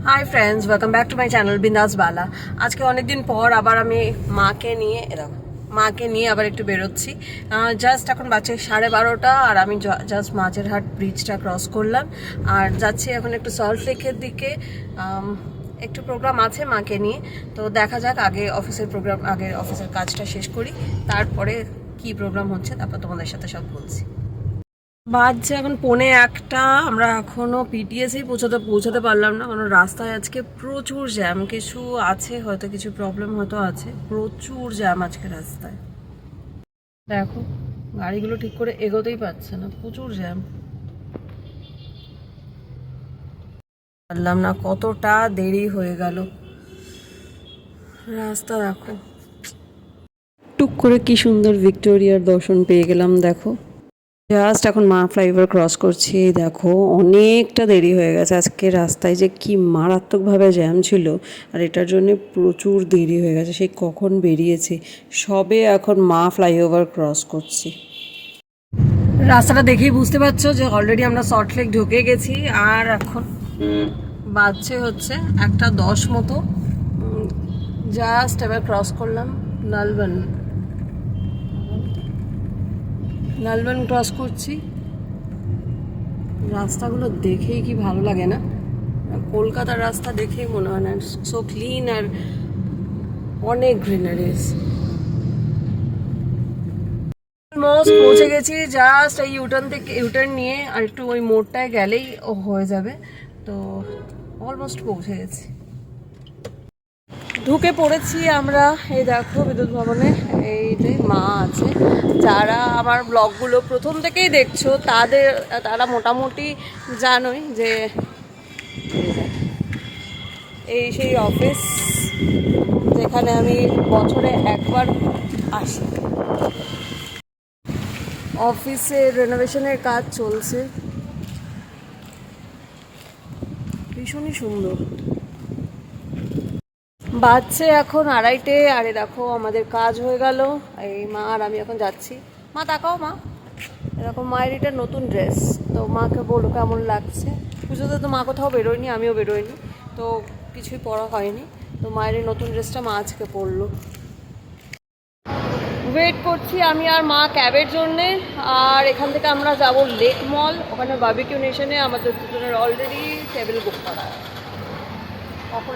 Hi friends, welcome back to my channel বিন্দাস বালা। আজকে অনেকদিন পর আবার আমি মাকে নিয়ে আবার একটু বেরোচ্ছি। জাস্ট এখন বাজে 12:30 আর আমি জাস্ট মাঝেরহাট ব্রিজটা ক্রস করলাম আর যাচ্ছি এখন একটু সল্ট লেকের দিকে। একটু প্রোগ্রাম আছে মাকে নিয়ে, তো দেখা যাক। আগে অফিসের কাজটা শেষ করি, তারপরে কি প্রোগ্রাম হচ্ছে তারপর তোমাদের সাথে সব বলছি। বাজছে এখন 1:45। আমরা এখনো পিটিএসেই পৌঁছাতে পারলাম না, কারণ রাস্তায় আজকে প্রচুর জ্যাম। কিছু আছে, হয়তো কিছু প্রবলেম হয়তো আছে, প্রচুর জ্যাম আজকে রাস্তায়। দেখো গাড়িগুলো ঠিক করে এগোতেই পারছে না, প্রচুর জ্যাম। পারলাম না, কতটা দেরি হয়ে গেল। রাস্তা দেখো, টুক করে কি সুন্দর ভিক্টোরিয়ার দর্শন পেয়ে গেলাম। দেখো জাস্ট এখন মা ফ্লাইওভার ক্রস করছি, দেখো অনেকটা দেরি হয়ে গেছে। আজকে রাস্তায় যে কি মারাত্মকভাবে জ্যাম ছিল, আর এটার জন্য প্রচুর দেরি হয়ে গেছে। সেই কখন বেরিয়েছি, সবে এখন মা ফ্লাইওভার ক্রস করছি। রাস্তাটা দেখেই বুঝতে পারছো যে অলরেডি আমরা সল্ট লেক ঢুকে গেছি। আর এখন বাজছে হচ্ছে 1:10 মতো। জাস্ট এবার ক্রস করলাম লালবান ক্রস করছি। রাস্তাগুলো দেখেই কি ভালো লাগে না? কলকাতার রাস্তা দেখেই মনে হয় না, সো ক্লিন আর অনেক গ্রিনারিজ। অলমোস্ট পৌঁছে গেছি। জাস্ট এই ইউটার্ন নিয়ে আর একটু ওই মোড়টায় গেলেই হয়ে যাবে। তো অলমোস্ট পৌঁছে গেছি, ঢুকে পড়েছি আমরা। এই দেখো বিদ্যুৎ ভবনে এই যে মা আছে। যারা আমার ব্লগগুলো প্রথম থেকেই দেখছো তারা মোটামুটি জানোই যে এই সেই অফিস যেখানে আমি বছরে একবার আসি। অফিসের রেনোভেশনের কাজ চলছে, ভীষণই সুন্দর। বাজছে এখন 2:30। আরে দেখো আমাদের কাজ হয়ে গেল। এই মা আর আমি এখন যাচ্ছি। মা তাকাও, মা এরকম মায়ের এটা নতুন ড্রেস, তো মাকে বলো কেমন লাগছে। পুজোতে তো মা কোথাও বেরোয়নি, আমিও বেরোয়নি, তো কিছুই পরা হয়নি। তো মায়ের এই নতুন ড্রেসটা মা আজকে পরলো। ওয়েট করছি আমি আর মা ক্যাবের জন্যে। আর এখান থেকে আমরা যাব লেক মল, ওখানে বারবিকিউ নেশনে আমাদের দুজনের অলরেডি টেবিল বুক করা।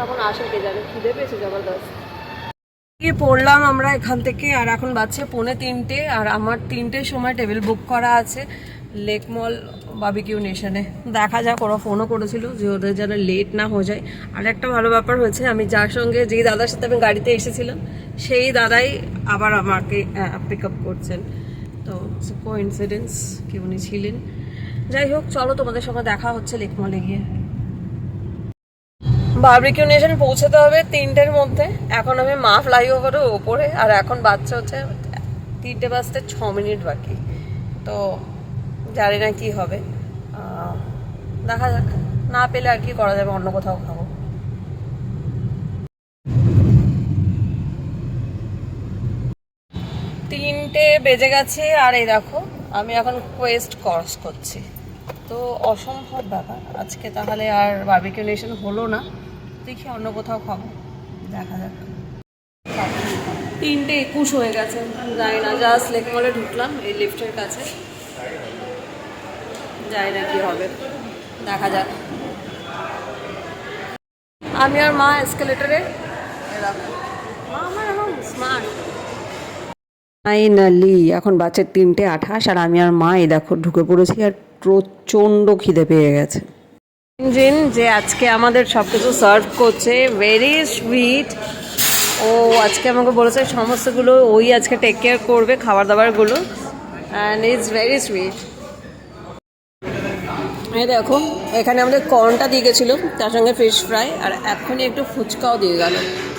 এখন আসে কে জানে, খিদে পেয়েছে জবরদস্ত। গিয়ে পড়লাম আমরা এখান থেকে, আর এখন বাজছে 2:45। আর আমার 3টের সময় টেবিল বুক করা আছে লেক মল বারবিকিউ নেশনে। দেখা যাক, ওরা ফোনও করেছিল যে ওদের যেন লেট না হয়ে যায়। আর একটা ভালো ব্যাপার হয়েছে, আমি যেই দাদার সাথে আমি গাড়িতে এসেছিলাম সেই দাদাই আবার আমাকে পিক আপ করছেন। তো কোইন্সিডেন্স কি উনি ছিলেন। যাই হোক, চলো তোমাদের সঙ্গে দেখা হচ্ছে লেক মলে গিয়ে। বারবিকিউ নেশন পৌঁছাতে হবে 3টের মধ্যে। এখন আমি মা ফ্লাইওভারের ওপরে, আর এখন বাচ্চা হচ্ছে 3টে বাজতে 6 মিনিট বাকি। তো জানি না কি হবে, দেখা যাক। না পেলে আর কি করা যাবে, অন্য কোথাও খাবো। 3টে বেজে গেছে। আর এই দেখো আমি এখন কোয়েস্ট ক্রস করছি। তো অসম্ভব ব্যাপার আজকে, তাহলে আর বারবিকিউ নেশন হলো না। দেখি অন্য কোথাও খাবো, দেখা যাক। 3:21 হয়ে গেছে, যাই না। জাস্ট লেক মলে ঢুকলাম এই লিফটের কাছে, যাই না কি হবে, দেখা যাক। আমি আর মা এসকেলেটারে, মা আমার এখন স্মার্ট। ফাইনালি এখন বাচ্চার 3:28 আর আমি আর মা এই দেখো ঢুকে পড়েছি। আর প্রচণ্ড খিদে পেয়ে গেছে। ইঞ্জিন যে আজকে আমাদের সব কিছু সার্ভ করছে, ভেরি সুইট। ও আজকে আমাকে বলেছে সমস্তগুলো ওই আজকে টেক কেয়ার করবে খাবার দাবারগুলো, অ্যান্ড ইটস ভেরি সুইট। এই দেখো এখানে আমাদের কর্নটা দিয়ে গেছিলো, তার সঙ্গে ফিশ ফ্রাই, আর এখনই একটু ফুচকাও দিয়ে গেল।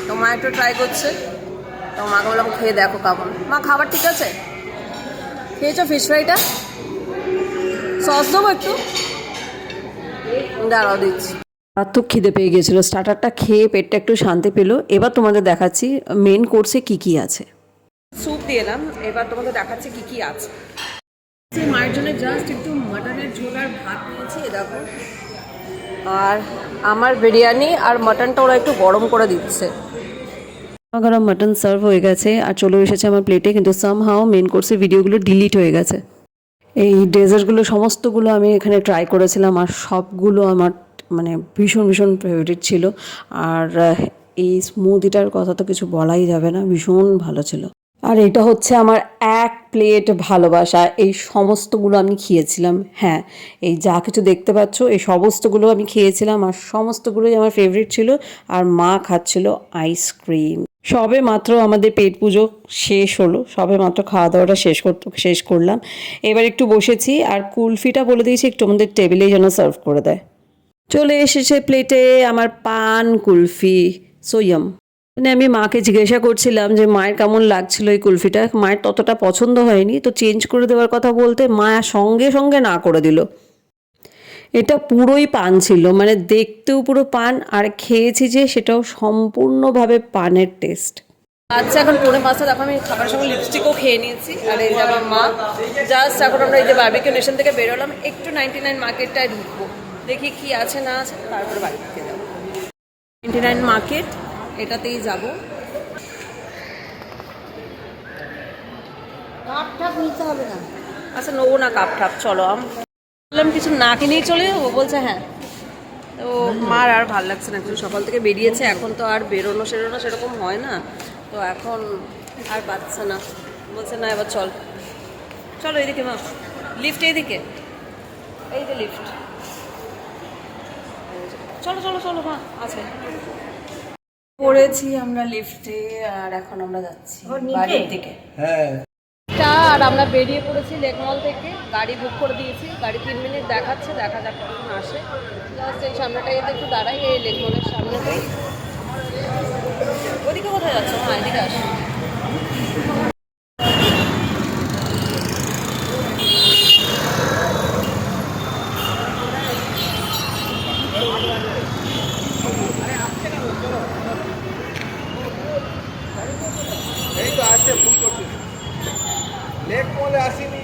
তো মা একটু ট্রাই করছে, তো মাকে বললাম খেয়ে দেখো কেমন। মা খাবার ঠিক আছে? খেয়েছো ফিশ ফ্রাইটা? সস দেবো একটু? দাঁড়াও দিচ্ছি। মারাত্মক খিদে পেয়ে গিয়েছিলো, স্টার্টারটা খেয়ে পেটটা একটু শান্তি পেলো। এবার তোমাদের দেখাচ্ছি মেন কোর্সে কি কি আছে। স্যুপ দিয়ে এলাম, এবার তোমাদের দেখাচ্ছি কি কি আছে। মায়ের জন্য জাস্ট একটু মাটনের ঝোল আর ভাত নিয়েছি। দেখো আর আমার বিরিয়ানি আর মাটনটা ওরা একটু গরম করে দিচ্ছে। গরম মাটন সার্ভ হয়ে গেছে আর চলে এসেছে আমার প্লেটে, কিন্তু সামহাও মেন কোর্সের ভিডিওগুলো ডিলিট হয়ে গেছে। এই ডেজার্টগুলো সমস্তগুলো আমি এখানে ট্রাই করেছিলাম আর সবগুলো আমার মানে ভীষণ ভীষণ ফেভারিট ছিল। আর এই স্মুদিটার কথা তো কিছু বলাই যাবে না, ভীষণ ভালো ছিল। আর এটা হচ্ছে আমার এক প্লেট ভালোবাসা, এই সমস্তগুলো আমি খেয়েছিলাম। হ্যাঁ, এই যা কিছু দেখতে পাচ্ছ এই সমস্তগুলো আমি খেয়েছিলাম আর সমস্তগুলোই আমার ফেভারিট ছিল। আর মা খাচ্ছিল আইসক্রিম। সবে মাত্র আমাদের পেট পুজো শেষ হলো, সবে মাত্র খাওয়া দাওয়াটা শেষ করলাম। এবার একটু বসেছি আর কুলফিটা বলে দিয়েছি একটু আমাদের টেবিলেই যেন সার্ভ করে দেয়। চলে এসেছে প্লেটে আমার পান কুলফি, সোয়াম। মানে আমি মাকে জিজ্ঞাসা করছিলাম যে মায়ের কেমন লাগছিল এই কুলফিটা, মায়ের ততটা পছন্দ হয়নি, তো চেঞ্জ করে দেওয়ার কথা বলতে মা সঙ্গে সঙ্গে না করে দিল। এটা পুরোই পান ছিল, মানে দেখতেও পুরো পান, আর খেয়েছি যে সেটাও সম্পূর্ণভাবে পানের টেস্ট। আচ্ছা, এখন 4:45, এখন আমি খাবারের সঙ্গে লিপস্টিকও খেয়ে নিয়েছি। আর এই যে আমার মা, জাস্ট এখন আমরা এই যে বারবিকিউ নেশন থেকে বেরোলাম, একটু 99 মার্কেটটায় ঢুকবো, দেখি কি আছে না আছে, তারপরে বাড়ি থেকে যাবো। 99 মার্কেট, এটাতেই যাবো। কাপ ঠাপ নিতে হবে না? আচ্ছা, নেবো না কাপ ঠাপ, চলো। বললাম কিছু না কিনেই চলে যাবো, বলছে হ্যাঁ। তো মার আর ভালো লাগছে না, একটু সকাল থেকে বেরিয়েছে, এখন তো আর বেরোনো সেরকম হয় না, তো এখন আর পাচ্ছে না, বলছে না এবার চল। চলো এইদিকে মা, লিফট এইদিকে, এই যে লিফট, চলো চলো চলো মা, আছে। পড়েছি আমরা লিফটে আর এখন আমরা যাচ্ছি বাড়ির দিকে। হ্যাঁ, আর আমরা বেরিয়ে পড়েছি লেক মল থেকে, গাড়ি বুক করে দিয়েছি, গাড়ি 3 মিনিট দেখাচ্ছে, দেখা যাক কখন আসে। জাস্ট এই সামনেটাই একটু দাঁড়াই, এই লেক মলের সামনেটাই। ওদিকে কোথায় যাচ্ছ? হ্যাঁ, এদিকে আসো। এই তো আসছে, ফোন করছি, লেক মলে আসিনি।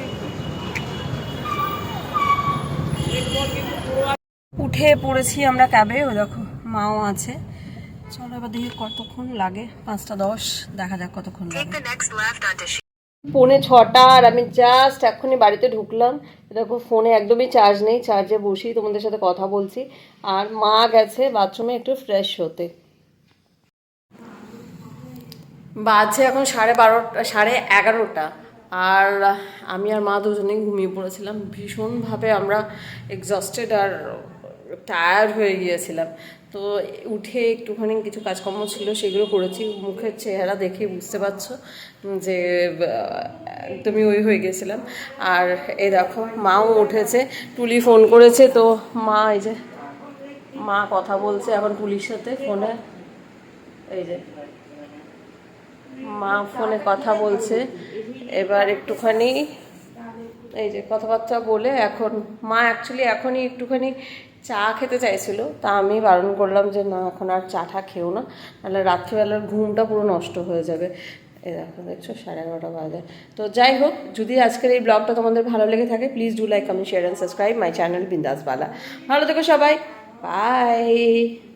উঠে পড়েছি আমরা ক্যাবে, ও দেখো মাও আছে। চলো এবার দেখি কতক্ষণ লাগে, 5:10, দেখা যাক কতক্ষণ লাগে। 5:45 আর আমি জাস্ট এক্ষুনি বাড়িতে ঢুকলাম। দেখো ফোনে একদমই চার্জ নেই, চার্জে বসি তোমাদের সাথে কথা বলছি। আর মা গেছে বাথরুমে একটু ফ্রেশ হতে। বাজছে এখন 12:30, 11:30, আর আমি আর মা দুজনেই ঘুমিয়ে পড়েছিলাম। ভীষণভাবে আমরা এক্সস্টেড আর টায়ার্ড হয়ে গিয়েছিলাম। তো উঠে একটুখানি কিছু কাজকর্ম ছিল সেগুলো করেছি। মুখের চেহারা দেখে বুঝতে পারছো যে একদমই ওই হয়ে গেছিলাম। আর এই দেখো মাও উঠেছে, টুলি ফোন করেছে, তো মা এই যে মা কথা বলছে এখন টুলির সাথে ফোনে। এই যে মা ফোনে কথা বলছে, এবার একটুখানি এই যে কথাবার্তা বলে এখন মা অ্যাকচুয়ালি এখনই একটুখানি চা খেতে চাইছিল, তা আমি বারণ করলাম যে না এখন আর চাটা খেও না, নাহলে রাত্রিবেলার ঘুমটা পুরো নষ্ট হয়ে যাবে। এই দেখো দেখছো 11:30 বাজে। তো যাই হোক, যদি আজকের এই ব্লগটা তোমাদের ভালো লেগে থাকে please do like, comment, share and subscribe my channel বিন্দাস বালা। ভালো থেকো সবাই, বাই।